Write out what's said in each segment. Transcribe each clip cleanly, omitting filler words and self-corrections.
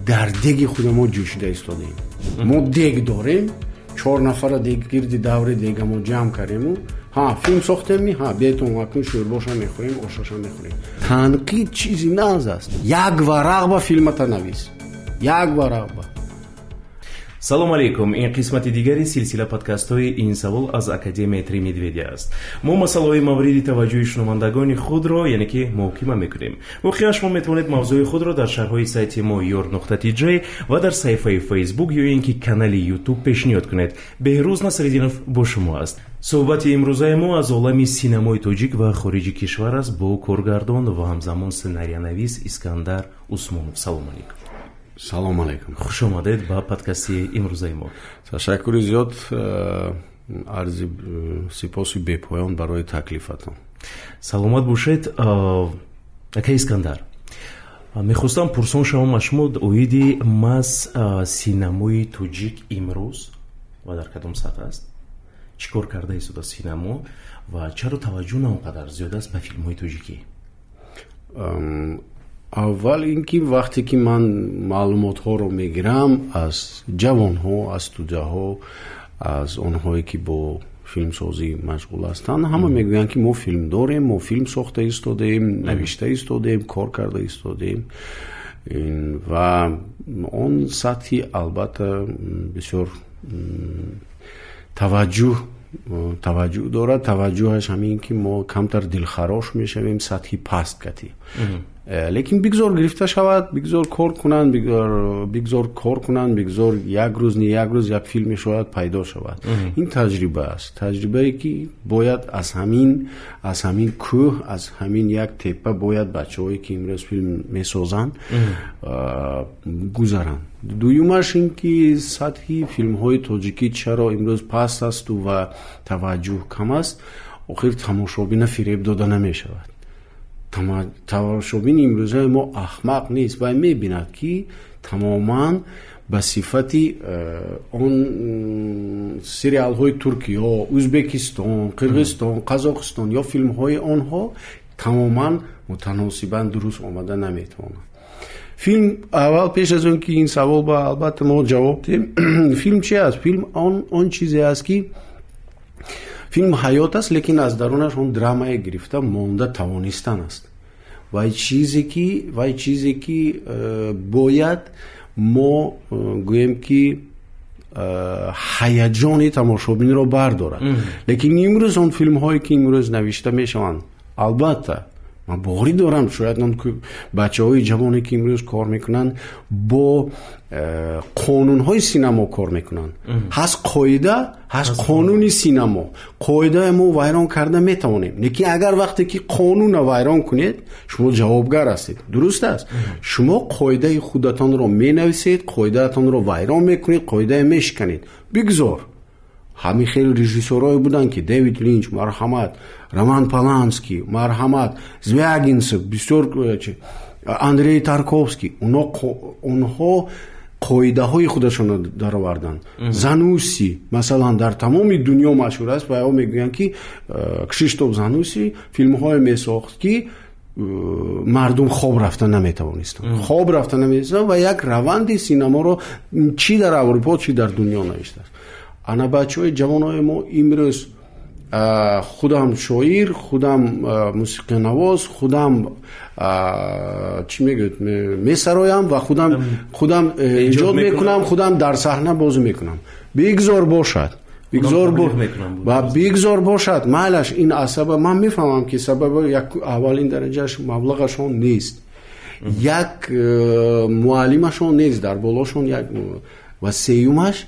дар деги худ мо ҷӯшида истодем. Мо дег дорем, 4 нафара дег гирди даври дегамо ҷамъ кардему, филм сохтем, бетон акун шӯрбоша мехӯрем, ошоша мехӯрем. Танқид чизи нағз аст. Як варақ ба филмата навис. Як варақ ба. салом алейкум. ин қисмати дигари силсила подкастҳои ин савол аз академияи Три медведя аст. мо масъалаҳои мавриди таваҷҷӯҳи шунавандагони худро яъне ки муҳокима мекунем. воқеан шумо метавонед мавзӯи худро дар шарҳҳои сайти мо yor.tj ва дар саҳифаи Facebook ё ин ки канали YouTube пешниҳод кунед. Беҳрӯз Насриддинов бо шумо аст. суҳбати имрӯзаи мо аз олами синамои тоҷик ва хориҷи кишвар аст бо коргардон ва ҳамзамон сценарионавис Искандар Усмонов. Салом алейкум. Салом алейкум. Хуш омадед ба подкасти имрӯзаи мо. Ташаккури зиёд, арзи сипоси бепоён барои таклифатон. Саломат бошед. Ака Искандар, мехостам пурсон шавам аз шумо оиди маз синамои тоҷик имрӯз ва дар кадом сатҳ аст? Чӣ кор карда истода синамо ва чаро таваҷҷӯҳ на он қадар зиёд аст ба филмҳои тоҷикӣ? аввал ин ки вақте ки ман маълумотҳоро мегирам аз ҷавонҳо, аз студияҳо, аз онҳое ки бо филмсозӣ машғул ҳастанд, ҳама мегӯянд ки мо филм дорем, мо филм сохта истодем, навишта истодем, кор карда истодем ва он сатҳи албатта бисёр таваҷҷӯҳ дорад. таваҷҷӯҳаш ҳамин ки мо камтар дилхарош мешавем, сатҳи паст кати. лекин бигзор гирифта шавад, бигзор кор кунанд, бигзор як рӯз як филме шояд пайдо шавад. ин таҷриба аст. таҷрибае ки бояд аз ҳамин кӯҳ, аз ҳамин як теппа бояд бачаҳое ки имрӯз филм месозанд гузаранд. дуюмаш ин ки сатҳи филмҳои тоҷикӣ чаро имрӯз паст асту ва таваҷҷӯҳ кам аст? охир тамошобина фиреб дода намешавад. тамошобини имрӯзаи мо ахмақ нест ва мебинад ки тамоман ба сифати он сериалҳои Туркиё, Ӯзбекистон, Қирғизистон, Қазоқистон ё филмҳои онҳо тамоман мутаносибан дуруст омада наметавонад. филм, аввал пеш аз он ки ин савол ба албатта мо ҷавоб диҳем, филм чи аст? филм он чизе аст ки филм ҳаёт аст, лекин аз дарунаш он драмае гирифта монда тавонистан аст. вай чизе ки бояд мо гӯем ки ҳаяҷони тамошобинро бардорад. лекин имрӯз он филмҳое ки имрӯз навишта мешаванд, албатта ман бори дорам, шояд бачаҳои ҷавоне ки имрӯз кор мекунанд бо қонунҳои синамо кор мекунанд. ҳаст қоида, ҳаст қонуни синамо. қоидаи мо вайрон карда метавонем, лекин агар вақте ки қонунро вайрон кунед, шумо ҷавобгар ҳастед. дуруст аст? шумо қоидаи худатонро менависед, қоидаатонро вайрон мекунед, қоидаи мешиканед. бигзор ҳамин хел режиссёрое буданд ки Дэвид Линч, марҳамат, Роман Поланский, марҳамат, Звягинцев, бисёр Андрей Тарковский, онҳо қоидаҳои худашонро дароварданд. Зануси масалан дар тамоми дунё машҳур аст ва ё мегӯянд ки Кшиштоф Зануси филмҳое месохт ки мардум хоб рафта наметавонистанд. ва як раванди синаморо чи дар Аврупо, чи дар дунё навиштааст. ана бачаҳои ҷавонои мо имрӯз худам шоир, худам мусиқинавоз, худам чӣ мегӯяд месароям ва худам эҷод мекунам, худам дар саҳна бозӣ мекунам. бигзор бошад. майлаш ин асаба ман мефаҳмам ки сабаби як аввалин дараҷааш маблағашон нест, як муаллимашон нест, дар болошон як ва сеюмаш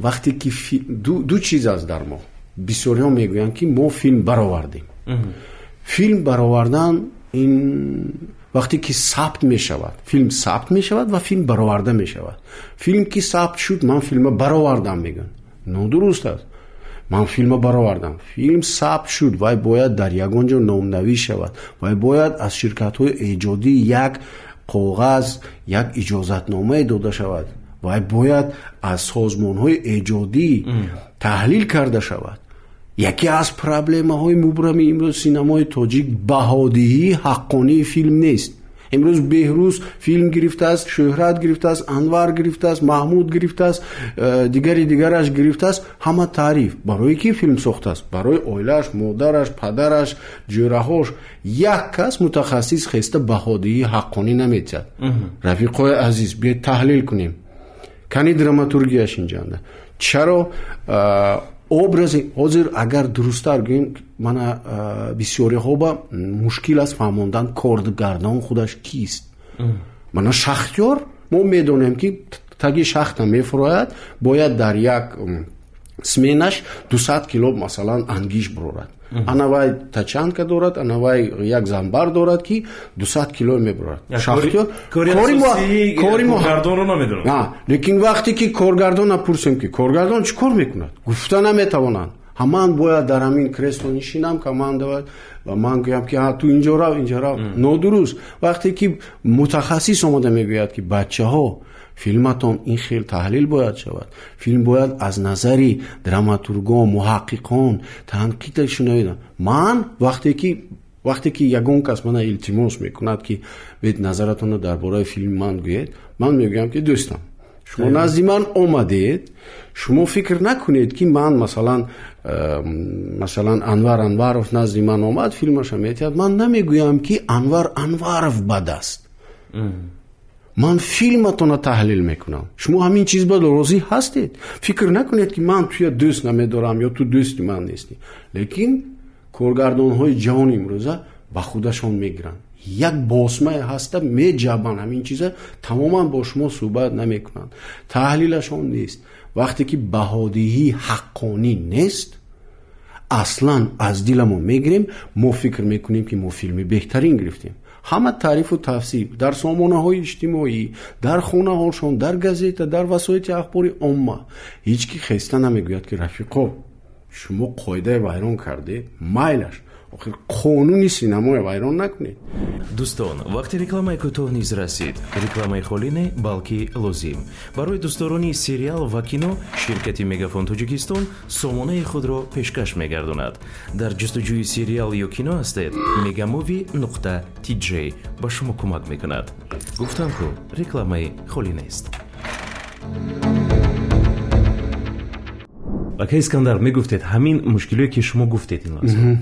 вақте ки ду чиз аст дар мо. бисёриҳо мегӯянд ки мо филм баровардем. филм баровардан ин вақте ки сабт мешавад, филм сабт мешавад ва филм бароварда мешавад. филм ки сабт шуд, ман филма баровардам мегӯям. нодуруст аст. ман филма баровардам. филм сабт шуд, вай бояд дар ягон ҷо номнавӣ шавад. вай бояд аз ширкатҳои эҷодӣ як коғаз, як иҷозатномае дода шавад. вай бояд аз созмонҳои эҷодӣ таҳлил карда шавад. яке аз проблемаҳои мубрами имрӯз синамои тоҷик баҳодиҳии ҳаққонии филм нест. امروز بهروز فیلم گرفته است، شهرت گرفته است، انور گرفته است، محمود گرفته است، دیگرش گرفته است. همه تعریف برای کی فیلم ساخته است؟ برای اویلش، مادرش، پدرش، جوراهاش. یک کس متخصص خسته بهادهی حقانی نمی‌دهد. رفیقای عزیز بیا تحلیل کنیم. کنی دراماتورگیاش اینجانده. چرا образи ҳозир агар дурусттар гӯем мана бисёриҳо ба мушкил аст фаҳмондан коргардон худаш кист. мана шахтёр мо медонем ки таги шахта мефурояд, бояд дар як сменаш 200 кило масалан ангиш бурорад. анавай тачанка дорад, анавай як занбар дорад ки 200 кило мебурад. шахтёр кори коргардонро намедонад. лекин вақте ки коргардонро пурсем ки коргардон чӣ кор мекунад? гуфта наметавонанд. ҳаман бояд дар ҳамин кресло нишинам командовад ва ман гӯям ки ту инҷо рав, инҷо рав. нодуруст. вақте ки мутахассис омада мегӯяд ки бачаҳо филматон ин хел таҳлил бояд шавад, филм бояд аз назари драматургон, муҳаққиқон танқидаш шунавида. ман вақте ки ягон кас мана илтимос мекунад ки бед назаратонро дар бораи филми ман гӯед, ман мегӯям ки дӯстам, шумо назди ман омадед, шумо фикр накунед ки ман масалан Анвар Анваров назди ман омад, филмаша метиҳад. ман намегӯям ки Анвар Анваров бад аст. ман филматонро таҳлил мекунам. шумо ҳамин чиз ба розӣ ҳастед? фикр накунед ки ман туя дӯст намедорам ё ту дӯсти ман нестӣ. лекин коргардонҳои ҷавони имрӯза ба худашон мегиранд. як босмае ҳаста меҷабанд, ҳамин чиза тамоман бо шумо суҳбат намекунанд. таҳлилашон нест. вақте ки баҳодиҳӣ ҳаққонӣ нест, аслан аз диламо мегирем, мо фикр мекунем ки мо филми беҳтарин гирифтем. ҳама таърифу тавсиф дар сомонаҳои иҷтимоӣ, дар хонаҳошон, дар газета, дар васоити ахбори омма ҳеҷ ки хеста намегӯяд ки рафиқо шумо қоидаи вайрон кардед, майлаш охир қонуни синамои вайрон накунед. дӯстон, вақти рекламаи кӯтоҳ низ расид. рекламаи холӣ не, балки лозим. барои дӯстдорони сериал ва кино ширкати Мегафон Тоҷикистон сомонаи худро пешкаш мегардонад. дар ҷустуҷӯи сериал ё кино ҳастед, megamovie.tj ба шумо кӯмак мекунад. гуфтам ку рекламаи холӣ нест. ака Искандар, мегуфтед ҳамин мушкилое ки шумо гуфтед ин лаҳза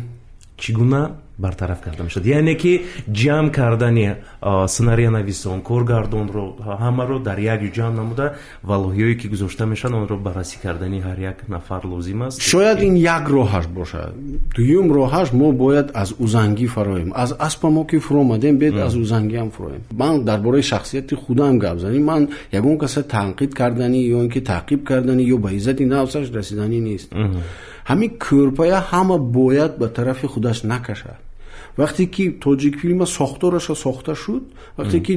чӣ гуна бартараф карда мешавад? яъне ки ҷамъ кардани сценарионависон, коргардонро ҳамаро дар як ҷо ҷамъ намуда валоҳиёе ки гузошта мешаванд онро баррасӣ кардани ҳар як нафар лозим аст. шояд ин як роҳаш бошад. дуюм роҳаш мо бояд аз узангӣ фароем. аз аспа мо ки фуромадем бед аз узангиам фуроем. ман дар бораи шахсияти худам гап занем. ман ягон каса танқид кардани ё ин ки таъқиб кардани ё ба иззати нафсаш расиданӣ нест. ҳамин кӯрпая ҳама бояд ба тарафи худаш накашад. вақте ки тоҷик филма сохтораша сохта шуд, вақте ки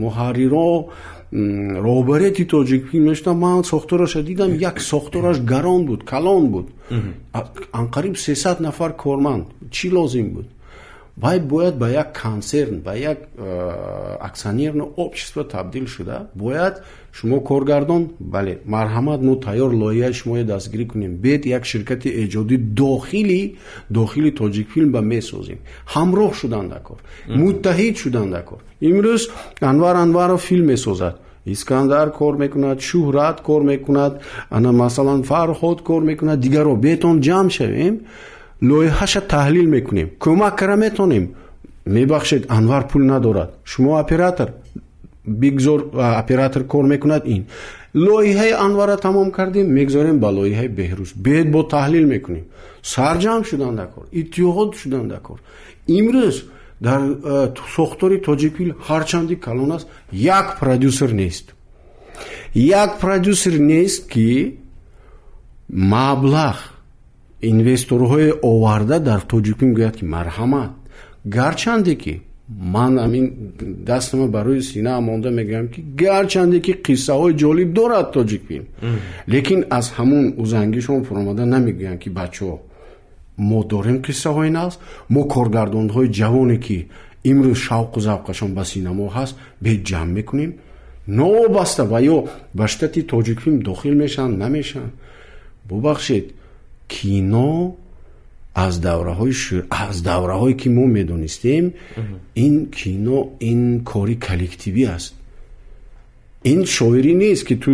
муҳарриро роҳбарияти тоҷик филм мешуда, ман сохтораша дидам, як сохтораш гарон буд, калон буд. анқариб 300 нафар корманд. чӣ лозим буд? вай бояд ба як консерн, ба як аксионерное общество табдил шуда, бояд шумо коргардон, бале, марҳамат, мо тайёр лоиҳаи шуморо дастгирӣ кунем, бед як ширкати эҷодӣ дохили тоҷикфилм ба месозем. ҳамроҳ шудан дар кор, муттаҳид шудан дар кор. имрӯз Анвар Анваров филм месозад, Искандар кор мекунад, Шуҳрат кор мекунад, ана масалан Фарҳод кор мекунад, дигаро бетон ҷамъ шавем, лоиҳаша таҳлил мекунем, кӯмак кара метонем. мебахшед, Анвар пул надорад, шумо оператор бигзор, оператор кор мекунад. ин лоиҳаи Анвара тамом кардем, мегзорем ба лоиҳаи Беҳрӯз, бед бо таҳлил мекунем. сарҷамъ шудан дар кор, иттиҳод шудан дар кор. имрӯз дар сохтори тоҷикфилм ҳарчанди калон аст, як продюсер нест ки маблағ инвесторҳои оварда дар тоҷикфилм гӯяд ки марҳамат, гарчанде ки ман амин дастама барои сина монда мегӯям ки гарчанде ки қиссаҳои ҷолиб дорад тоҷикфилм, лекин аз ҳамун узангишон фуромада намегӯям ки бачаҳо мо дорем қиссаҳои навз, мо коргардонҳои ҷавоне ки имрӯз шавқу завқашон ба синамо ҳаст бед ҷамъ мекунем, новобаста ва ё ба штати тоҷикфилм дохил мешаванд намешаванд. бубахшед, кино аз давраҳое ки мо медонистем ин кино ин кори коллективӣ аст. ин шоирӣ нест ки ту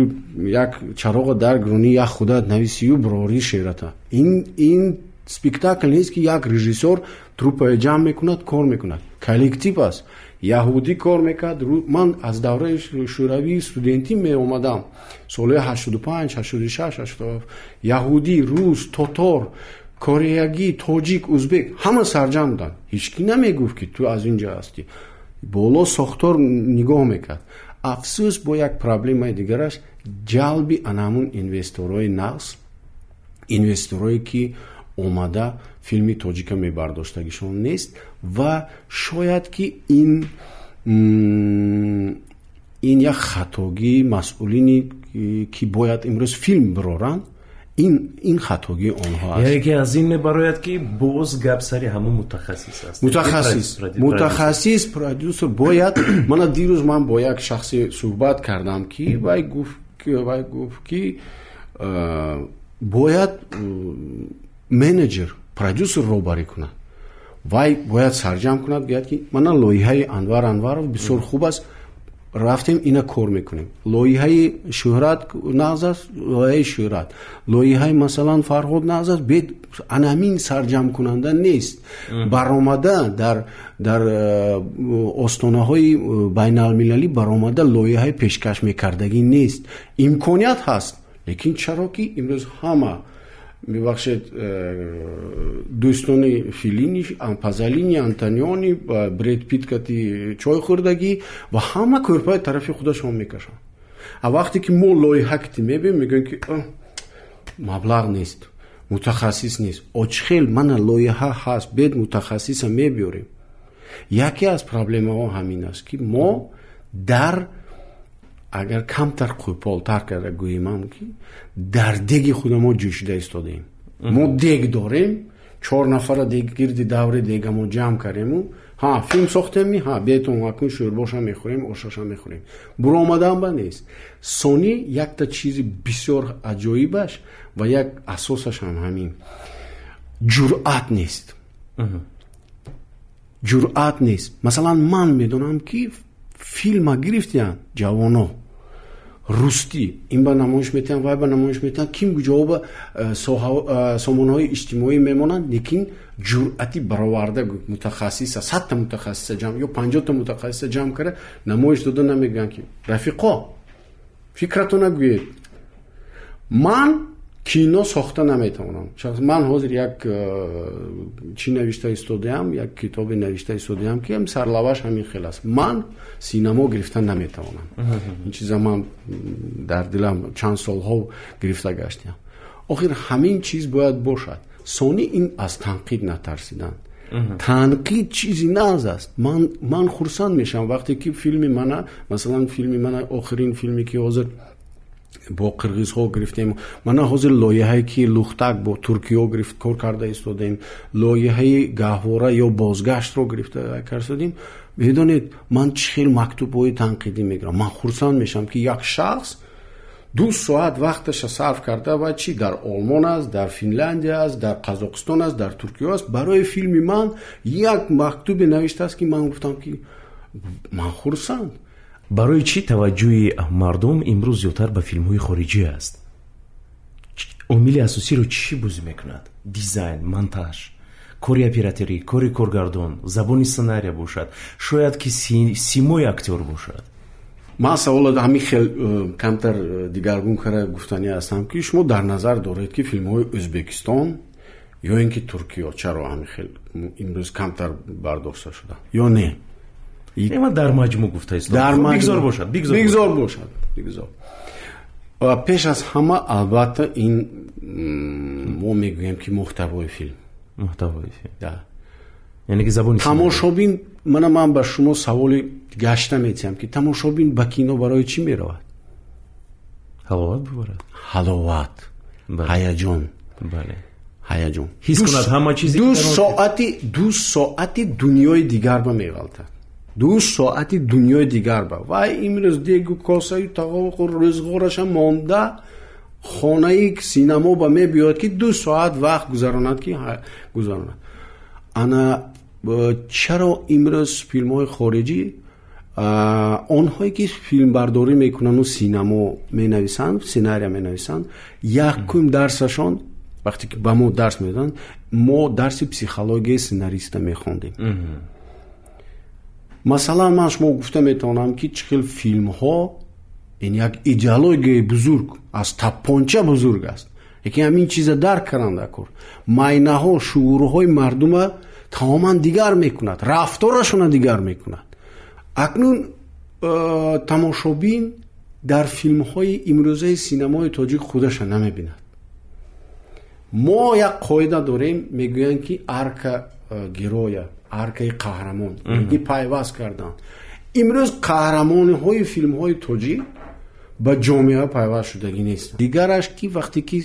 як чароға дар гиронӣ як худат нависию бирорӣ шеърата. ин спектакл нест ки як режиссёр труппаи ҷамъ мекунад кор мекунад. Коллектив аст. яҳудӣ кор мекард. ман аз давраи шӯравии студентӣ меомадам солҳои 85 86 87. яҳудӣ, рус, тотор, кореягӣ, тоҷик, узбек ҳама сарҷам буданд. ҳечкӣ намегуфт ки ту аз ин ҷо ҳастӣ. боло сохтор нигоҳ мекард. афсӯс бо як проблемаи дигараш ҷалби анамун инвесторои нағз, инвесторое ки омада филми тоҷика мебардоштагишон нест ва шояд ки ин як хатогии масъулини ки бояд имрӯз филм бироранд, ин хатогии онҳо аст. яъне ки аз ин мебарояд ки боз гап сари ҳамон мутахассис аст. мутахассис продюсер бояд. мана дирӯз ман бо як шахсе суҳбат кардам ки вай гуфт ки бояд менеҷер продюсер роҳбарӣ кунад. вай бояд сарҷам кунад, гӯяд ки мана лоиҳаи Анвар Анваров бисёр хуб аст, рафтем ина кор мекунем. лоиҳаи Шӯҳрат нағз аст, лоиҳаи Шӯҳрат, лоиҳаи масалан Фарҳод нағз аст. бед анамин сарҷамкунанда нест. баромада дар остонаҳои байналмилалӣ баромада лоиҳаи пешкаш мекардагӣ нест. имконият ҳаст, лекин чаро ки имрӯз ҳама мебахшед дӯстони Филини, Пазалини, Антониони, Бред Пит кати чой хӯрдагӣ ва ҳама кӯрпаи тарафи худашон мекашанд. а вақте ки мо лоиҳа кити мебинем мегӯем ки маблағ нест, мутахассис нест. очхел мана лоиҳа ҳаст, бед мутахассиса мебиёрем. яке аз проблемаҳо ҳамин аст ки мо агар камтар қӯполтар карда гӯемам ки дар деги худамо ҷӯшида истодаем. мо дег дорем, 4 нафара гирди даври дегамо ҷамъ кардему, филм сохтем, бетон акун шӯрбоша мехӯрем, ошаша мехӯрем. буромаданба нест. сони якта чизи бисёр аҷоибаш ва як асосаш ҳам ҳамин ҷуръат нест. ҷуръат нест. масалан ман медонам ки филма гирифтиян ҷавоно рустӣ ин ба намоиш метиҳанд, вай ба намоиш метиҳанд, ким ҷавоба сомонаҳои иҷтимоӣ мемонанд, лекин ҷуръати бароварда мутахассиса 100 мутахассиса ҷамъ ё 50 мутахассиса ҷамъ карда намоиш дода намегӯянд ки рафиқо фикратро нагӯед. ман кино сохта наметавонам. ман ҳозир як чӣ навишта истодаам, як китобе навишта истодаам ки сарлаваш ҳамин хел аст. ман синамо гирифта наметавонам. ин чиза ман дар дилам чанд солҳо гирифта гаштам. охир ҳамин чиз бояд бошад. сони ин аз танқид натарсидан. танқид чизи нағз аст. ман хурсанд мешавам вақте ки филми мана, масалан филми мана охирин филме ки ҳозир бо қирғизҳо гирифтем, мана ҳозир лоиҳае ки лухтак бо туркиё гирифт кор карда истодем, лоиҳаи гаҳвора ё бозгаштро гирифта кардем. бидонед ман чӣ хел мактубҳои танқидӣ мегирам. ман хурсанд мешавам ки як шахс 2 соат вақташа сарф карда ва чӣ дар Олмон аст, дар Финляндия аст, дар Қазоқистон аст, дар Туркиё аст, барои филми ман як мактубе навиштааст ки ман гуфтам ки ман хурсанд. барои чӣ таваҷҷӯҳи мардум имрӯз зиёдтар ба филмҳои хориҷӣ аст? омили асосиро чӣ бозӣ мекунад? дизайн, монтаж, кори операторӣ, кори коргардон, забони сценария бошад, шояд ки симои актёр бошад. ман савола ҳамин хел камтар дигаргун кара гуфтанӣ ҳастам ки шумо дар назар доред ки филмҳои Ӯзбекистон ё ин ки Туркиё чаро ҳамин хел имрӯз камтар бардошта шуда ё не? дар маҷмӯъ гуфта истодам. бигзор бошад. пеш аз ҳама албатта ин мо мегӯем ки муҳтавои филм. яъне ки забони тамошобин, ман ба шумо саволи гашта метиҳам ки тамошобин ба кино барои чӣ меравад? ҳаловат бибарад. ҳаловат, ҳаяҷон. ҳаяҷон. ҳис кунад ҳама чизи 2 соати дунёи дигар ба меғалтад. 2 соати дунёи дигар ба. вай имрӯз дегу косаю тағоқу рӯзғораша монда хонаи синамо ба мебиёд ки 2 соат вақт гузаронад ки гузаронад. ана чаро имрӯз филмҳои хориҷӣ онҳое ки филмбардорӣ мекунанду синамо менависанд, сценария менависанд, якум дарсашон вақте ки ба мо дарс медоданд, мо дарси психологияи сценариста мехондем. масалан ман шумо гуфта метавонам ки чӣ хел филмҳо ин як идеологияи бузург аз тапонча бузург аст, лекин ҳамин чиза дарк каранда кор майнаҳо шуурҳои мардума тамоман дигар мекунад, рафторашона дигар мекунад. акнун тамошобин дар филмҳои имрӯзаи синамои тоҷик худаша намебинад. мо як қоида дорем, мегӯянд ки арка героя, аркаи қаҳрамон ки пайваст кардан. имрӯз қаҳрамониҳои филмҳои тоҷик ба ҷомеа пайваст шудагӣ нестанд. дигараш ки вақте ки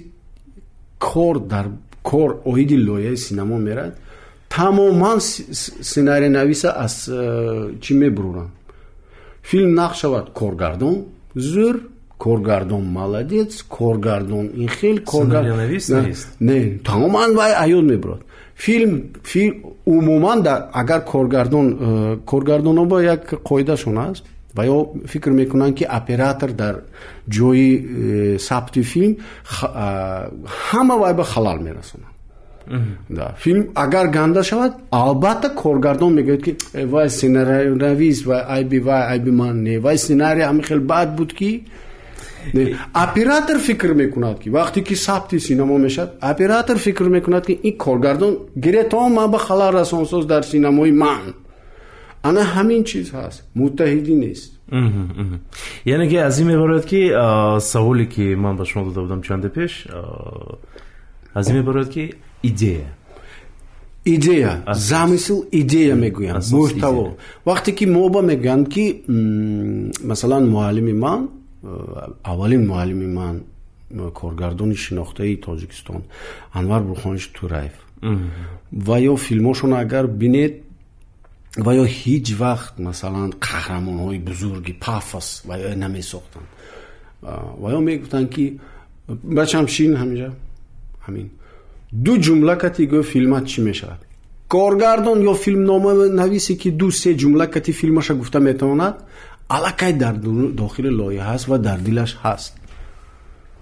кор оиди лоиҳаи синамо мерад, тамоман сценарийнависа аз чӣ мебуроранд. филм нақш шавад коргардон зур, коргардон маладец, коргардон ин хел, сценарийнавис нест. Не, тамоман вай аёд мебурад. филм умуман агар коргардонҳо як қоидашон аст ва ё фикр мекунанд ки оператор дар ҷои сабти филм ҳама вай ба халал мерасонад. филм агар ганда шавад, албатта коргардон мегӯяд ки вай сценарийнавис вай айби ман не, вай сценарий ҳамин хел бад буд ки оператор фикр мекунад ки вақте ки сабти синамо мешавад, оператор фикр мекунад ки ин коргардон гиретон ман ба халал расонсоз дар синамои ман. ана ҳамин чиз ҳаст, муттаҳидӣ нест. яъне ки аз ин мебарояд ки саволе ки ман ба шумо дода будам чанде пеш, аз ин мебарояд ки идея замисл, идея мегӯям, муҳтаво. вақте ки мо ба мегӯянд ки масалан муаллими ман, аввалин муаллими ман, коргардони шинохтаи Тоҷикистон Анвар Бурхонович Тураев, ва ё филмошон агар бинед, ва ё ҳеҷ вақт масалан қаҳрамонҳои бузурги пафос ва ё намесохтанд, ва ё мегуфтанд ки бачам шин ҳаминҷа ҳамин 2 ҷумла кати гӯ филмат чӣ мешавад. коргардон ё филмноманависе ки 2-3 ҷумла кати филмаша гуфта метавонад, аллакай дар дохили лоиҳа ҳаст ва дар дилаш ҳаст.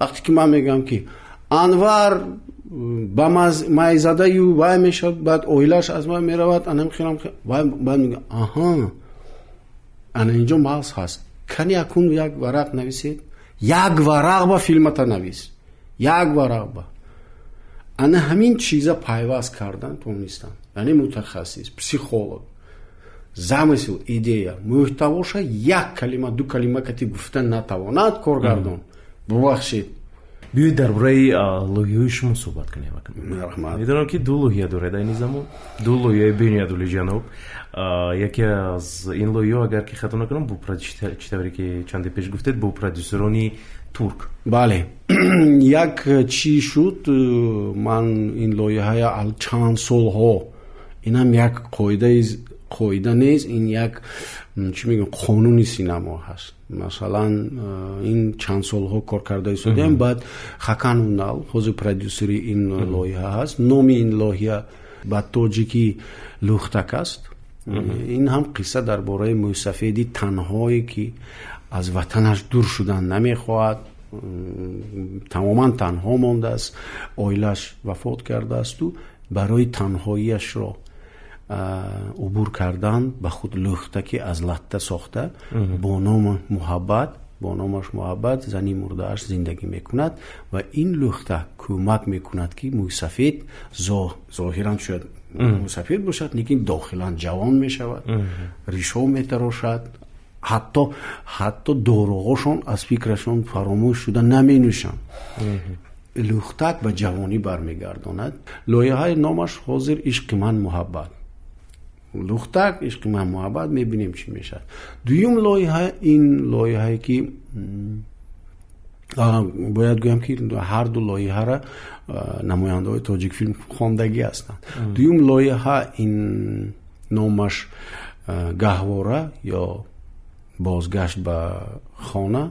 вақте ки ман мегӯям ки Анвар ба майзадаю вай мешавад, баъд оилаш аз вай меравад, анамхирам вай баъд мегӯям аҳа, ана инҷо мағз ҳаст. кани акун як варақ нависед, як варақ ба филмата навис, як варақ ба. ана ҳамин чиза пайваст кардан тонистанд. яъне мутахассис, психолог, замисл, идея, муҳтавоша як калима, 2 калима кати гуфта натавонад коргардон, бубахшед. биёед дар бораи лоиҳаи шумо суҳбат кунем. Марҳамат. медонам ки 2 лоиҳа доред айни замон, 2 лоиҳаи бениадули ҷаноб. яке аз ин лоиҳа, агар ки хато накунам, бо чӣ тавре ки чанде пеш гуфтед, бо продюсерони турк. бале, як чӣ шуд, ман ин лоиҳая чанд солҳо, инам як қоида нест, ин як чӣ мегӯям қонуни синамо ҳаст. масалан ин чанд солҳо кор карда истодем, баъд Хакан Унал ҳозир продюсери ин лоиҳа ҳаст. номи ин лоиҳа ба тоҷикӣ Лухтак аст. ин ҳам қисса дар бораи Мӯйсафеди танҳое ки аз ватанаш дур шудан намехоҳад, тамоман танҳо мондааст, оилаш вафот кардаасту барои танҳоиашро убур кардан ба худ лухтаки аз латта сохта, бо номаш муҳаббат зани мурдааш зиндагӣ мекунад ва ин лухта кӯмак мекунад ки Мӯйсафед зоҳиран шояд мусафир бошад, лекин дохилан ҷавон мешавад, ришо метарошад, ҳатто дороғошон аз фикрашон фаромӯш шуда наменӯшанд. лухтак ба ҷавонӣ бармегардонад. лоиҳаи номаш ҳозир ишқи ман муҳаббат. лухтак ишқи ман муҳаббат, мебинем чӣ мешавад. дуюм лоиҳа, ин лоиҳае ки бояд гӯям ки ҳар ду лоиҳара намояндаҳои тоҷикфилм хондагӣ ҳастанд. дуюм лоиҳа, ин номаш гаҳвора ё бозгашт ба хона.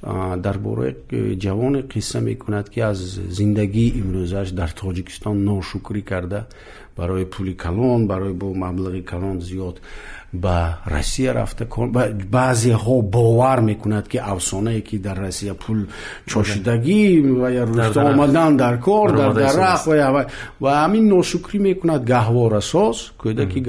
дар бораи ҷавоне қисса мекунад ки аз зиндагии имрӯзаш дар тоҷикистон ношукрӣ карда барои пули калон, барои бо маблағи калон зиёд ба Россия рафта кор. баъзеҳо бовар мекунад ки афсонае ки дар Россия пул чошидагӣ ва я рушта омадан дар кор, дар дарахт ва ҳамин ношукрӣ мекунад гаҳворасоз, кӯдаки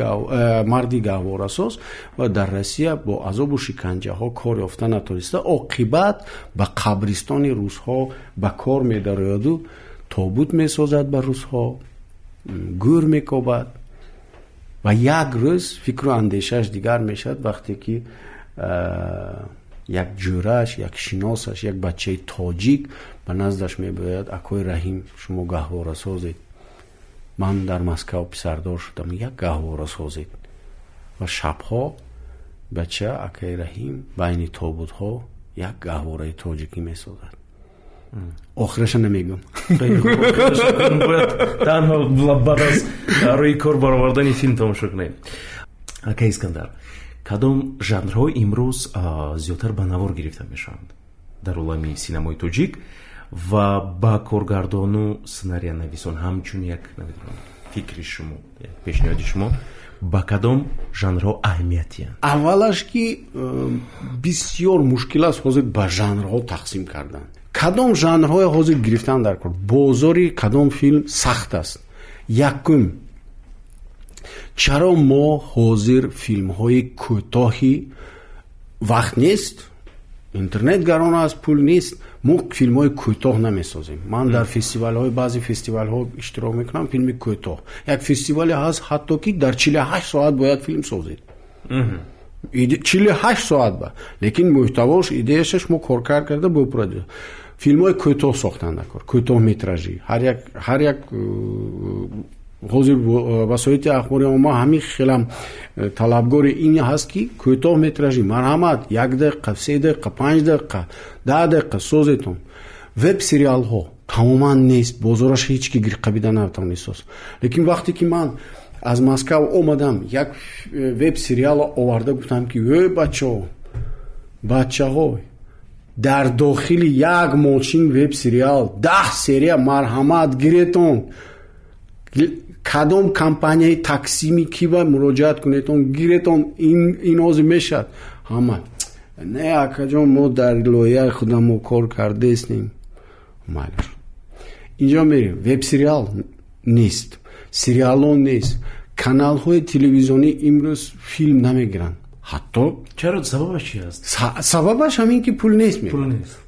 марди гаҳворасоз ва дар Россия бо азобу шиканҷаҳо кор ёфта натониста, оқибат ба қабристони русҳо ба кор медарояду тобут месозад ба русҳо, гӯр мекобад ва як рӯз фикру андешааш дигар мешавад вақте ки як ҷӯраш, як шиносаш, як бачаи тоҷик ба наздаш мебояд: акои Раҳим, шумо гаҳвора созед, ман дар Москав писардор шудам, як гаҳвора созед. ва шабҳо бача акаи Раҳим байни тобутҳо як гаҳвораи тоҷикӣ месозад. охираша намегӯм. бояд танҳо баъд аз рӯи кор баровардани филм тамошо кунем. Ака Искандар, кадом жанрҳо имрӯз зиёдтар ба навор гирифта мешаванд дар олами синамои тоҷик ва ба коргардону сценарионависон ҳамчун як фикри шумо, пешниҳоди шумо ба кадом жанрҳо аҳамиятиянд? аввалаш ки бисёр мушкил аст ҳозир ба жанрҳо тақсим кардан. кадом жанрҳое ҳозир гирифтан дар кор, бозори кадом филм сахт аст. якум, чаро мо ҳозир филмҳои кӯтоҳи вақт нест, интернет гарон аст, пул нест, мо филмҳои кӯтоҳ намесозем. ман дар фестивалҳои баъзе фестивалҳо иштирок мекунам, филми кӯтоҳ. як фестивале ҳаст ҳатто ки дар 48 соат бояд филм созед. 48 соат ба, лекин муҳтавош, идеяшаш мо коркар карда бо продюсер филмҳои кӯтоҳ сохтан дар кор, кӯтоҳ метражӣ. ҳар як ҳозир васоити ахбори omma ҳамин хелам талабгори ин ҳаст ки кӯтоҳ метражӣ, марҳамат, 1 дақиқа, 3 дақиқа, 5 дақиқа, 10 дақиқа созетон. веб сериалҳо тамоман нест, бозораш ҳеҷ ки гирқабида натавонист соз. лекин вақте ки ман аз Москав омадам, як веб сериалро оварда гуфтам ки ӯ бачаҳо дар дохили як мочин веб сериал 10 серия, марҳамат, гиретон кадом компанияи таксими кива муроҷиат кунетон, гиретон ин ҳозир мешад. ҳама не акаҷон, мо дар лоиҳаи худам кор кардестем. майли инҷо мерем, веб сериал нест, сериалон нест, каналҳои телевизионӣ имрӯз филм намегиранд. ҳатто чаро сабабаш чи аст? сабабаш ҳамин ки пул нест.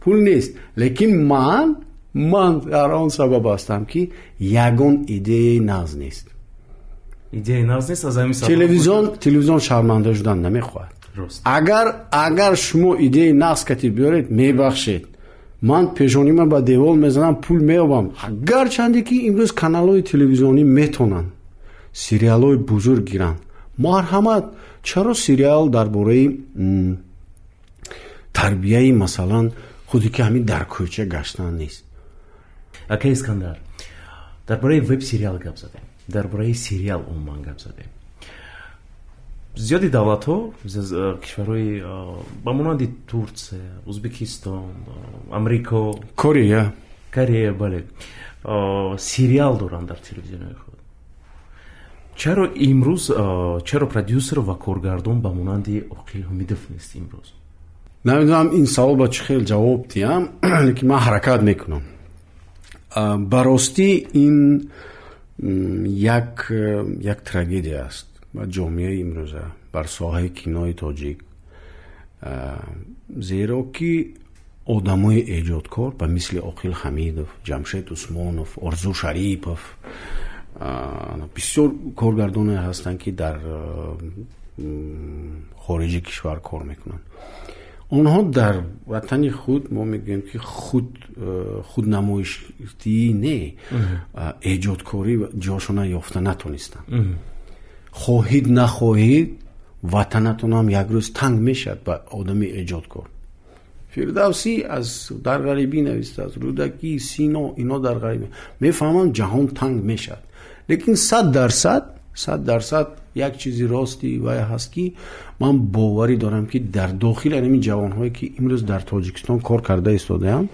Пул нест. Лекин ман дар он сабаб ҳастам ки ягон идеяи нағз нест. идеяи нағз нест, аз ҳамин сабаб телевизион шарманда шудан намехоҳад. агар шумо идеяи нағз катиб биёред, мебахшед, ман пешонима ба девор мезанам, пул меёбам. гарчанде ки имрӯз каналҳои телевизионӣ метонанд сериалҳои бузург гиранд. марҳамат, чаро сериал дар бораи тарбияи масалан худе ки ҳамин дар кӯча гаштан нест? ака Искандар, дар бораи веб сериал гап задем, дар бораи сериал умуман гап задем. зиёди давлатҳо, кишварҳои ба монанди Турсия, Ӯзбекистон, Амрико, Корея, бале, сериал доранд дар телевизионҳои худ. чаро имрӯз чаро продюсер ва коргардон ба монанди Оқил Ҳомидов нест имрӯз? намедонам ин савол ба чӣ хел ҷавоб диҳам, лекин ман ҳаракат мекунам. ба ростӣ ин як трагедия аст ба ҷомеаи имрӯза, бар соҳаи кинои тоҷик, зеро ки одамои эҷодкор ба мисли Оқил Ҳамидов, Ҷамшед Усмонов, Орзу Шарипов, бисёр коргардоне ҳастанд ки дар хориҷи кишвар кор мекунанд. онҳо дар ватани худ мо мегӯем ки худнамоиштӣ не, эҷодкорӣ ҷошона ёфта натонистанд. хоҳед нахоҳед ватанатон ҳам як рӯз танг мешавад ба одами эҷодкор. фирдавсӣ дар ғарибӣ навистааст, рӯдакӣ, Сино, ино дар ғарибӣ. мефаҳмам ҷаҳон танг мешавад, лекин 100% 100% як чизи рости вай ҳаст ки ман боварӣ дорам ки дар дохили ҳамин ҷавонҳое ки имрӯз дар Тоҷикистон кор карда истодаанд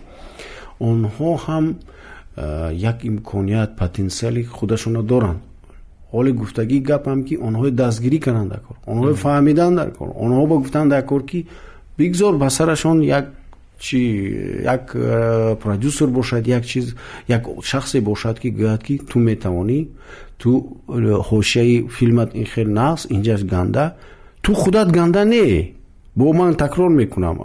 онҳо ҳам як имконият потенсиали худашонро доранд. ҳоли гуфтагии гапам ки онҳо дастгирӣ карданд дар кор, онҳо фаҳмиданд дар кор, онҳо ба гуфтанд дар кор ки бигзор ба сарашон як продюсер бошад, як шахсе бошад ки гӯяд ки ту метавонӣ, ту ҳошияи филмат ин хел нақс, инҷаш ганда, ту худат ганда не. бо ман такрор мекунам.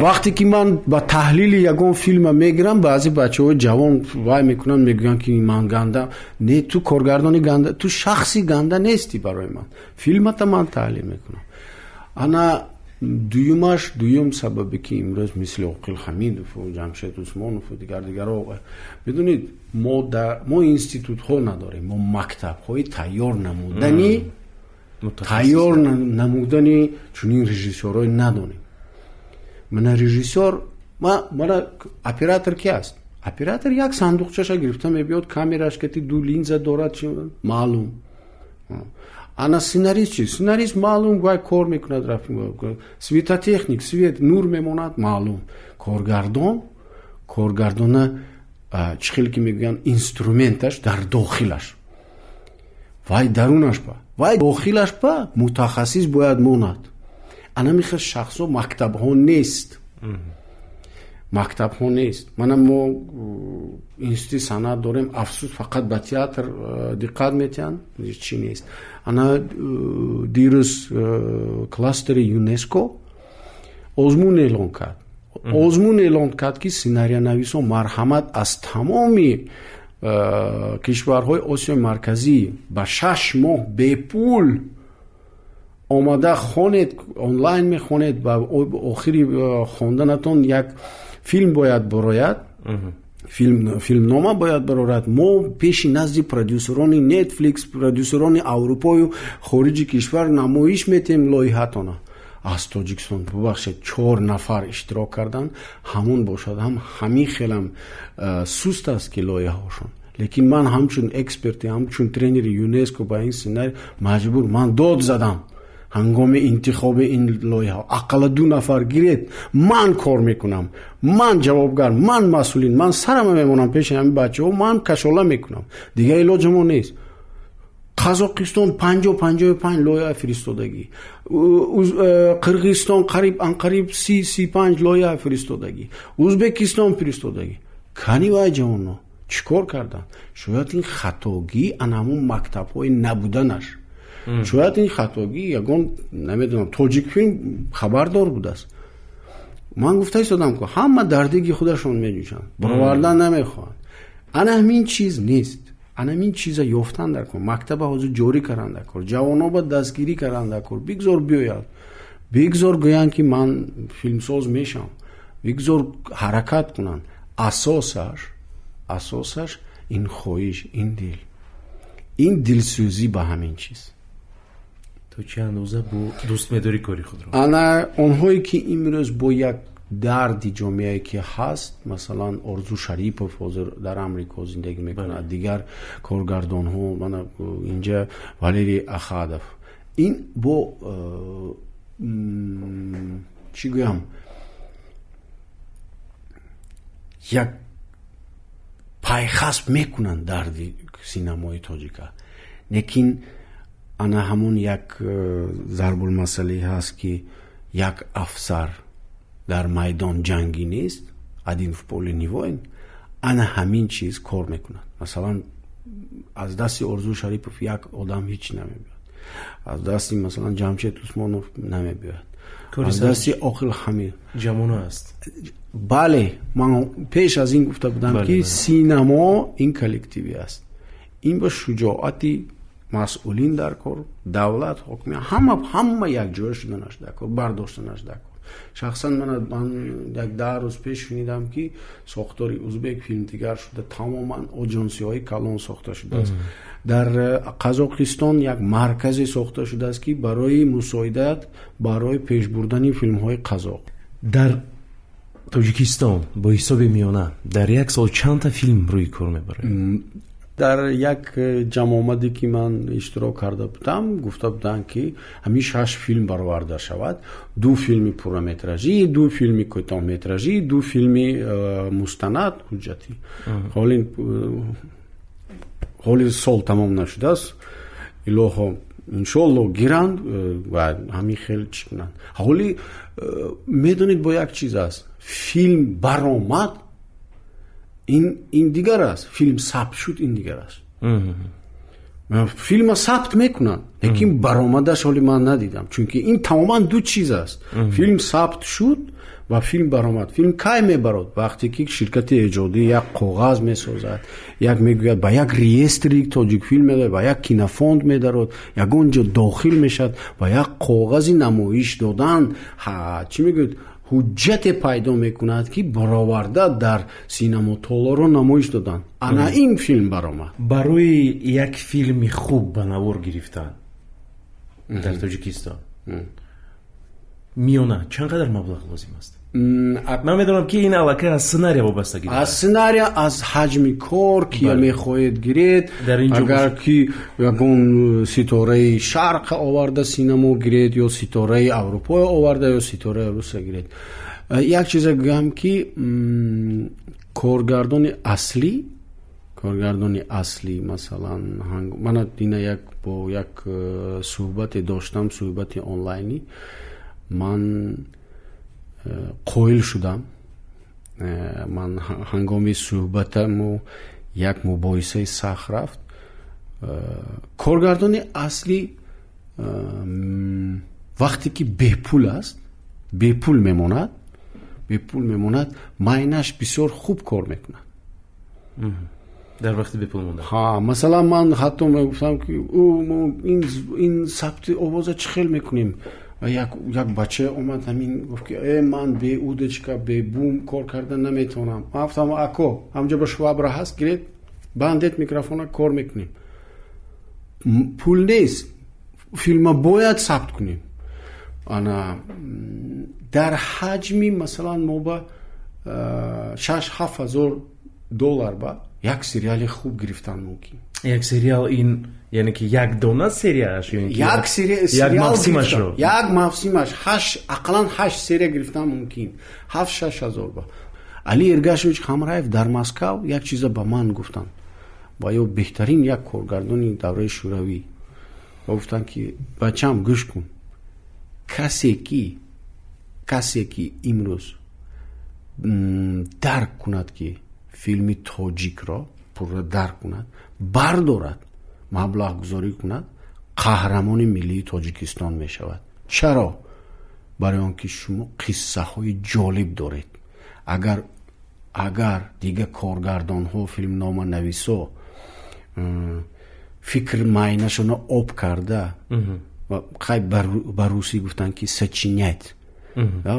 Вақте ки ман ба таҳлили ягон филма мегирам, баъзи бачаҳои ҷавон вай мекунанд, мегӯянд ки ман ганда не, ту коргардони ганда, ту шахси ганда нести барои ман. Филмата ман таҳлил мекунам. ана дуюм сабабе ки имрӯз мисли Оқил Ҳамидову, Ҷамшед Усмонову, дигаро бидунед, мо институтҳо надорем, мо мактабҳои тайёр намудани чунин режиссёрҳое надонем. мана режиссёр, мана оператор ки аст? Оператор як сандуқчаша гирифта мебиёд, камераш ки ду линза дорад, маълум. ана сценарист чи? Сценарист маълум вай кор мекунад, светотехник, свет, нур мемонад, маълум. Коргардона чӣ хеле ки мегӯянд инструменташ дар дохилаш, вай дарунаш ба, вай дохилаш ба мутахассис бояд монад. ана михел шахсо мактабҳо нест. Мана мо институти санъат дорем, афсус фақат ба театр диққат метиҳанд, чӣ нест. ана дирӯз кластери ЮНЕСКО озмун эълон кард ки сценарионависон марҳамат аз тамоми кишварҳои Осиёи Марказӣ ба 6 моҳ бепул омада хонед, онлайн мехонед, ба охири хонданатон як филм бояд барояд, филмнома бояд барояд. мо пеши назди продюсерони Netflix, продюсерони Аврупою хориҷи кишвар намоиш метем лоиҳатона. аз Тоҷикистон бубахшед 4 нафар иштирок карданд, ҳамон бошад, ҳамин хелам суст аст ки лоиҳаҳошон. лекин ман ҳамчун эксперти, ҳамчун тренери ЮНЕСКО ба ин сценарий маҷбур, ман дод задам ҳангоми интихоби ин лоиҳа. ақалла 2 нафар гиред, ман кор мекунам, ман ҷавобгар, ман масъулин, ман сарама мемонам пеши ҳамин бачаҳо, ман кашола мекунам, дигар илоҷамо нест. Қазоқистон 50-55 лоиҳа фиристодагӣ, Қирғизистон анқариб 30-35 лоиҳа фиристодагӣ, Узбекистон фиристодагӣ. кани вай ҷавоно чӣ кор карданд? шояд ин хатогӣ анамун мактабҳои набуданаш, шояд ин хатогӣ ягон намедонам тоҷик филм хабардор будааст. ман гуфта истодам ки ҳама дардиги худашон меҷӯшанд, баровардан намехоҳанд. ана ҳамин чиз нест. ана ин чиза ёфтан дар кор, мактаба ҳозир ҷорӣ кардан дар кор, ҷавонҳо ба дастгирӣ кардан дар кор. бигзор биёяд, бигзор гӯянд ки ман филмсоз мешавам, бигзор ҳаракат кунанд. асосаш ин хоҳиш, ин дилсӯзӣ ба ҳамин чиз. то чӣ андоза бо дӯст медорӣ кори худро? ана онҳое ки имрӯз бо як дарди ҷомеае ки ҳаст, масалан Орзу Шарипов ҳозир дар Амрико зиндагӣ мекунад, дигар коргардонҳо, мана инҷа Валерий Ахадов, ин бо чӣ гӯям, як пайхасп мекунанд дарди синамои тоҷика. лекин ана ҳамон як зарбулмасъалаи ҳаст ки як афсар дар майдон ҷангӣ нест, один в поле не воин. ана ҳамин чиз кор мекунад. масалан аз дасти Орзу Шарипов як одам ҳеч намебиёд, аз дасти масалан Ҷамшед Усмонов намебиёд, аз дасти Оқил Ҳамид ҷамона аст. бале, ман пеш аз ин гуфта будам ки синамо ин коллективи аст. ин ба шуҷоати масъулин дар кор, давлат, ҳокимият, ҳама якҷоя шуданаш дар кор, бардоштанаш дар кор. шахсан ман як 10 рӯз пеш шунидам ки сохтори узбек филмдигар шуда, тамоман оҷонсиҳои калон сохта шудааст. дар Қазоқистон як марказе сохта шудааст ки барои мусоидат, барои пешбурдани филмҳои қазоқ. дар Тоҷикистон бо ҳисоби миёна дар як сол чандта филм рӯи кор мебарад? در یک جمع که من اشتراک کرده بودم گفته بودن که همین 6 فیلم برآورده شود، 2 فیلم پورمتراژی، 2 فیلم کوتاه‌متراژی، 2 فیلم مستند حجتی. حالی سال تمام نشده است. الهو انشالله گیرند و همین خیلی چی کنند. حالی میدونید با یک چیز است، فیلم برآمد این دیگر است، فیلم ثبت شد این دیگر است. فیلم ثبت میکنن لیکن برآمدش حالی من ندیدم، چون که این تماما دو چیز است. فیلم ثبت شد و فیلم برآمد. فیلم کی میبرد؟ وقتی که شرکت ایجادی یک کاغذ میسازد، یک میگوید با یک ریستری تاجیک فیلم میده، با یک کینوفوند میدارد، یک اونجا داخل میشد و یک کاغذی نمایش دادن چی میگوید حجت پیدا میکند که برآورده در سینما تالارا نمایش دادن. انا این فیلم برآمد. برای یک فیلم خوب به نوار گرفتن در تاجیکستان میونه چقدر مبلغ لازم است؟ من میدونم که این علاقه از سناریو وابستگی دارد. از سناریو، از حجم کار که میخواهید گیرید. اگر که یگون ستاره شرق آورده سینما گیرید یا ستاره اروپا آورده یا ستاره روس گیرید. یک چیز بگم که کارگردان اصلی مثلا من دینا با یک صحبت داشتم، صحبت آنلاینی، من قائل شدم. من هنگامی صحبتم یک مباحثه سخت رفت. کارگردان اصلی وقتی که بهپول است، بهپول میماند ماینش بسیار خوب کار میکنه. در وقتی بهپول مونده. مثلا من حتی میگفتم که این ثبت آواز چخیل میکنیم و یک بچه اومد همین گفت که من به اودچکا به بوم کار کردن نمیتونم. من گفتم اکو همجا به شوابره هست گرید بندت میکروفون کار میکنیم. پول نیست، فیلم باید ثبت کنیم. انا در حجمی مثلا ما با 6-7 هزار دلار با یک سریال خوب گرفتن ممکن. یک سریال این یعنی که یک دونه سریالش یک سریال یک موسمش 8 اقلا 8 سری گرفتن ممکن 7-6 هزار با. علی ارگاشویچ خامرایف در مسکو یک چیز به من گفتن، با یه بهترین یک کارگردان دوره شوروی گفتن که بچه‌م گوش کن، کسی که امروز درک کند که فیلم تاجیک را پر درک کند، بردارد مبلغ گذاری کند، قهرمان ملی تاجیکستان می شود. چرا؟ برای آنکه شما قصه های جالب دارید. اگر دیگه کارگردان ها، فیلم نامه نویسا فکر ماینشون آب کرده و خیلی بر روسی گفتن که سچینیت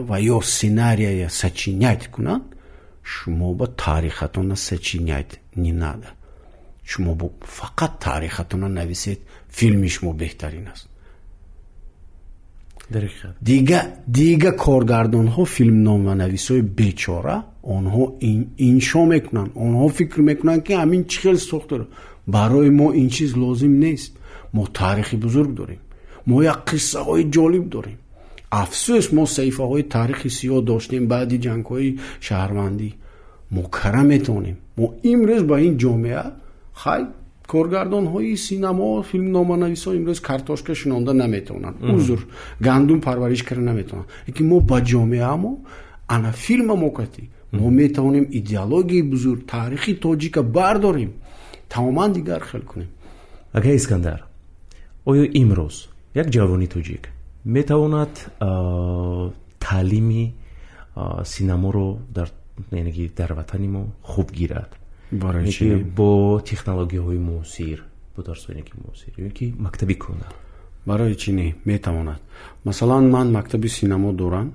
و یا سناریه سچینیت کنن، شما با تاریختون سچینیت نیناده. شما با فقط تاریختون نویسید، فیلم شما بهترین است. دیگه کارگردان ها، فیلم نامه نویسای بیچاره، آنها انشا میکنن، آنها فکر میکنن که همین چخیل سخت داره. برای ما این چیز لازم نیست. ما تاریخی بزرگ داریم، ما یک قصه های جالب داریم. افسوس ما صحیفه های تاریخی سیاه داشتیم بعدی جنگ های شهروندی. ما کرم میتونیم. ما امروز با این جامعه خیلی کارگردان های سینما، فیلم نامه نویسا امروز کارتاشکا شنونده نمیتونن، حضور گندم پرورش کردن نمیتونن. یکی ما با جامعه ما انا فیلم موقتی ما میتونیم ایدئولوژی بزرگ تاریخی تاجیک برداریم، تماما دیگر خلق کنیم. اگه اسکندر، آیا امروز یک جوانی تاجیک میتواند تعلیمی سینما رو در وطن ما خوب گیرد؟ برای چی؟ با تکنولوژی های موثر، با درس های موثر، یکی مکتبی کنه. برای چی نه؟ میتواند. مثلا من مکتب سینما دارم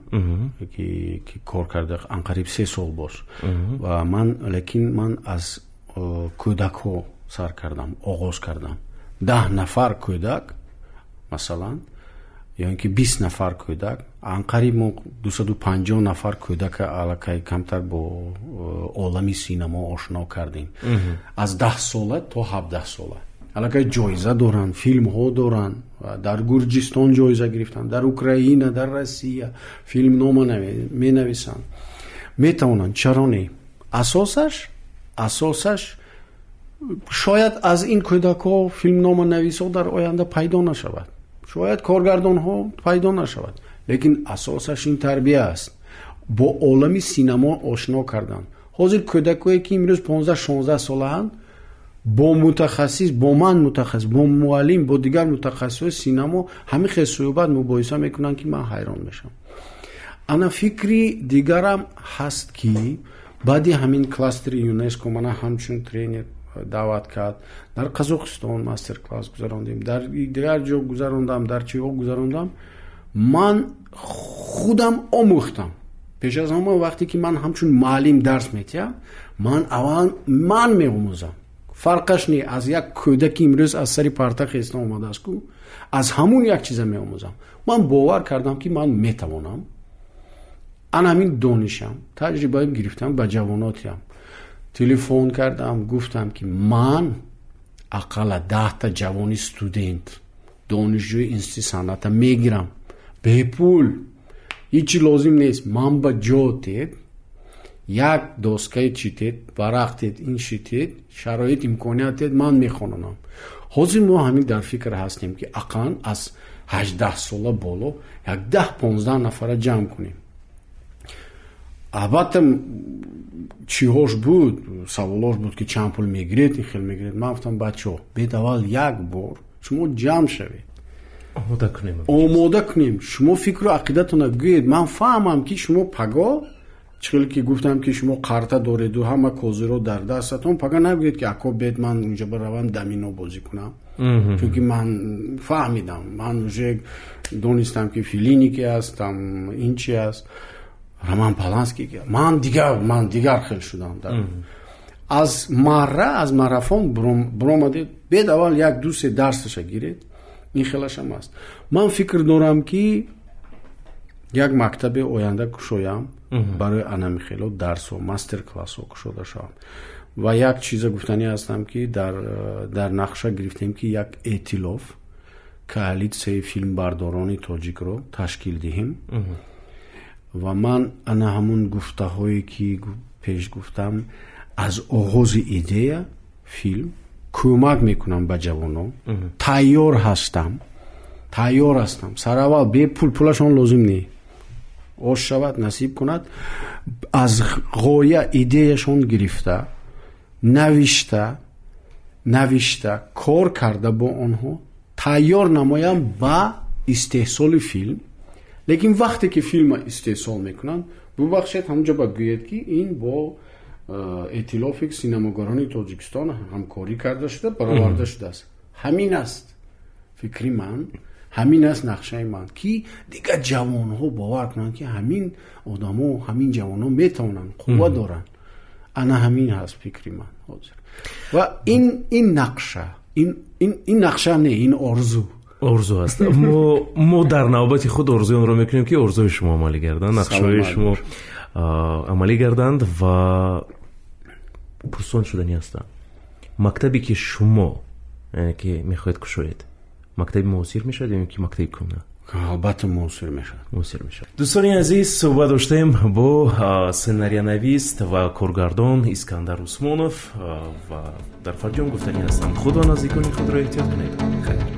که کار کرده انقریب 3 سال باش و من از کودک ها سر کردم، آغاز کردم. 10 نفر کودک مثلا یا اینکه 20 نفر کودک анқариб мо 250 нафар кӯдака аллакай камтар бо олами синамо ошно кардем. Аз 10 сола то 17 сола аллакай ҷоиза доранд, филмҳо доранд. Дар Гурҷистон ҷоиза гирифтанд, дар Украина, дар Россия филмнома менависанд. Метавонанд. Чаро не? асосаш шояд аз ин кӯдакҳо филмнома нависо дар оянда пайдо нашавад, шояд коргардонҳо пайдо нашавад, лекин асосаш ин тарбия аст. бо олами синамо ошно кардан. ҳозир кӯдакое ки имрӯз 15-16 солаанд, бо мутахассис, бо ман мутахассис, бо муаллим, бо дигар мутахассисои синамо ҳамин хел суҳбат мубоҳиса мекунанд ки ман ҳайрон мешам. ана фикри дигарам ҳаст ки баъди ҳамин кластери ЮНЕСКО мана ҳамчун тренер даъват кард, дар Қазоқистон мастер класс гузарондем, дар дигар ҷо гузарондам, дар чиҳо гузарондам. Ман худам омӯхтам. пеш аз ҳама вақте ки ман ҳамчун муаллим дарс метиҳам, ман аввал ман меомӯзам. фарқаш не аз як кӯдаки имрӯз аз сари парта хеста омадааст ку аз ҳамун як чиза меомӯзам. ман бовар кардам ки ман метавонам. ан ҳамин донишам, таҷрибаи гирифтам ба ҷавонотиам. телефон кардам, гуфтам ки ман ақалла 10 ҷавони студент, донишҷӯи институти санъата мегирам бепул. ҳичи лозим нест. ман ба ҷо тед, як доскаи читед, варақ тед, ин шитед, шароит имконият тед, ман мехононам. ҳозир мо ҳамин дар фикр ҳастем ки ақан аз 18 сола боло як 10-15 нафара ҷамъ кунем. албатта чиҳош буд, саволош буд ки чанд пул мегиред, ин хел мегиред. ман гуфтам бачаҳо, бед аввал як бор шумо ҷамъ шавед, омода кунем, шумо фикру ақидатона гӯед. ман фаҳмам ки шумо паго чхел ки гуфтам ки шумо қарта дореду, ҳама козиро дар дастатон, пага нагӯед ки ако бед ман унҷа баравам дамино бозӣ кунам. чунки ман фаҳмидам, ман уже донистам ки Феллини ки аст, ин чи аст, Роман Поланский ки ман дигар хел шудам. аз марафон бромадед, бед аввал як 2-3 дарсаша гиред, ин хелашам аст. ман фикр дорам ки як мактаби оянда кушоям барои анамихело дарсо, мастер классо кушода шавам. ва як чиза гуфтанӣ ҳастам ки дар нақша гирифтем ки як эътилоф коалитсияи филмбардорони тоҷикро ташкил диҳем. ва ман ана ҳамун гуфтаҳое ки пеш гуфтам, аз оғози идея филм кӯмак мекунам ба ҷавонон. тайёр ҳастам. сараввал бепул, пулашон лозим не, ош шавад насиб кунад, аз ғоя идеяшон гирифта, навишта, кор карда бо онҳо, тайёр намоям ба истеҳсоли филм. лекин вақте ки филма истеҳсол мекунанд, бубахшед ҳамҷа ба гӯед ки ин бо эътилофи синамогарони Тоҷикистон ҳамкорӣ карда шуда, бароварда шудааст. ҳамин аст фикри ман, ҳамин аст нақшаи ман, ки дигар ҷавонҳо бовар кунанд ки ҳамин одамо, ҳамин ҷавонҳо метавонанд, қувват доранд. ана ҳамин ҳаст фикри ман ҳозир. ва ин нақша не, ин орзу аст. мо дар навбати худ орзуёнро мекунем ки орзуи шумо амалӣ гарданд, нақшаҳои шумо амалӣ гарданд. ва пурсон шудани аста, мактабе ки шумо ки мехоҳед кушоед, мактаби муосир мешавад ё ки мактаби кӯҳна? албатта муосир мешавад. дӯстони азиз, суҳбат доштем бо сценарионавист ва коргардон Искандар Усмонов. ва дар Фарҷом гуфтанӣ ҳастам. худо наздикони худро эҳтиёт кунед. хайр.